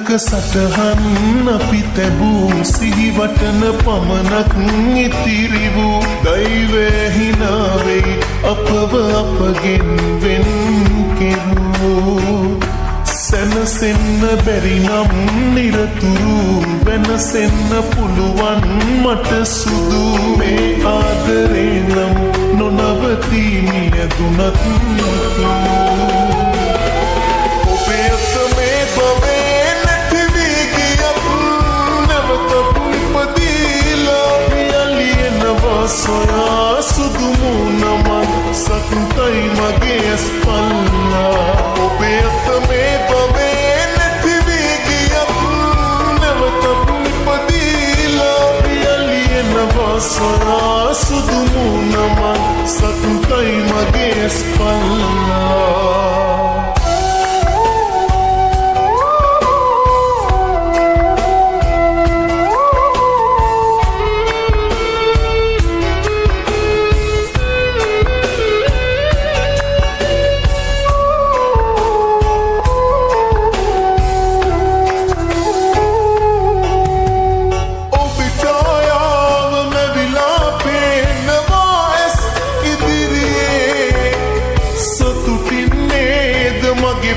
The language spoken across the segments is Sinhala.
මතක සටහන් අපි තැබූ සිහිවටන පමණක් ඉතිරි වූ දෛවය හිනාවෙයි අපව අපගෙන් වෙන් කෙරූ සැනසෙන්න බැරි නම් නිරතුරු වෙනසෙන්න පුළුවන් මට සුදු මේ ආදරේ නම් නොනවතී මියදුනත් ඔබේ අත මේ බවේ නැති වී ගියත් නැවත පුපදීලා යලියනවා සොයා සුදු මුණමන් සතුටයි මගේ ඇස්පල්ලා ඔබේ අත මේ බවේ නැති වී ගියත් නැවත පුපදීලා යලියනවා සොයා සුදු මුණමන් සතුටයි මගේ ඇස්පල්ලා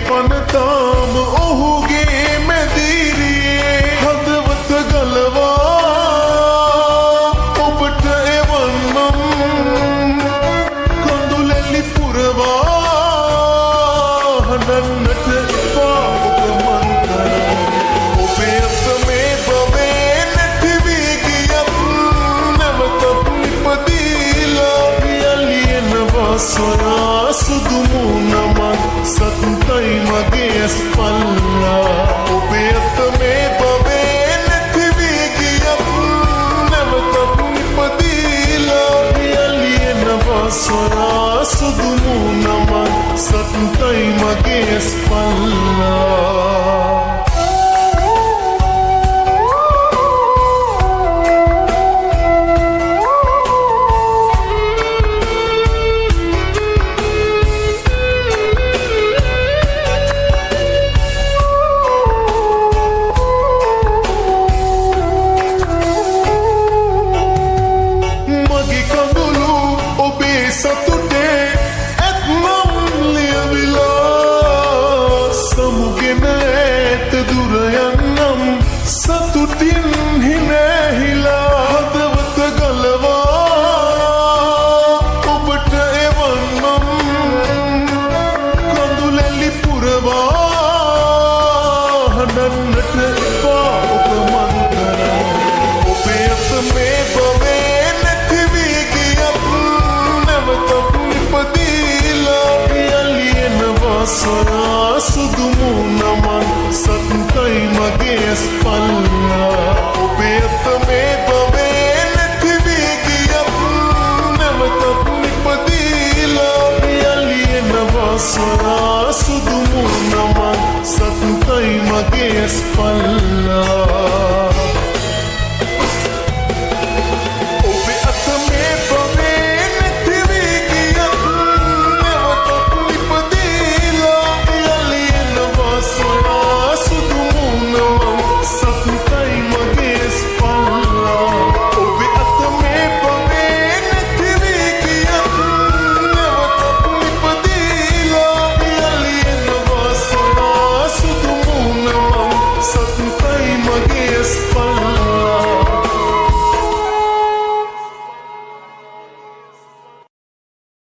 පනතාම ඔහුගේ මැදිරියේ හදවත ගලවා ඔබට එවන්නම් කඳුලැලි පුරවා හඬන්නට එපා ඔබ මන් කරා ඔබේ අත මේ බවේ නැති වී ගියත් නැවත ඉපදීලා යලියනවා සොයා සුදු මුණමන් සතුටයි මගේ ඇස්පල්ලා ඔබේ අත මේ බවේ නැති වී ගියත් නැවත ඉපදීලා යලියනවා සොයා සුදු මුණමන් සතුටයි මගේ ඇස්පල්ලා සතුටේ ඇත්නම් ලියවිලා සමුගෙන ඇත දුර යන්නම් සතුටින් හිනැහිලා හදවත ගලවා ඔබට එවන්නම් කඳුලැලි පුරවා හඬන්නට එපා ඔබ මන් කරා ඔබේ අත මේ බවේ නැති වී ගියත් ඉපදීලා යලියනවා සොයා සුදු මුණමන් සතුටයි මගේ ඇස්පල්ලා ඔබේ අත මේ බවේ නැති වී ගියත් නැවත ඉපදීලා යලියනවා සොයා සුදු මුණමන් සතුටයි මගේ ඇස්පල්ලා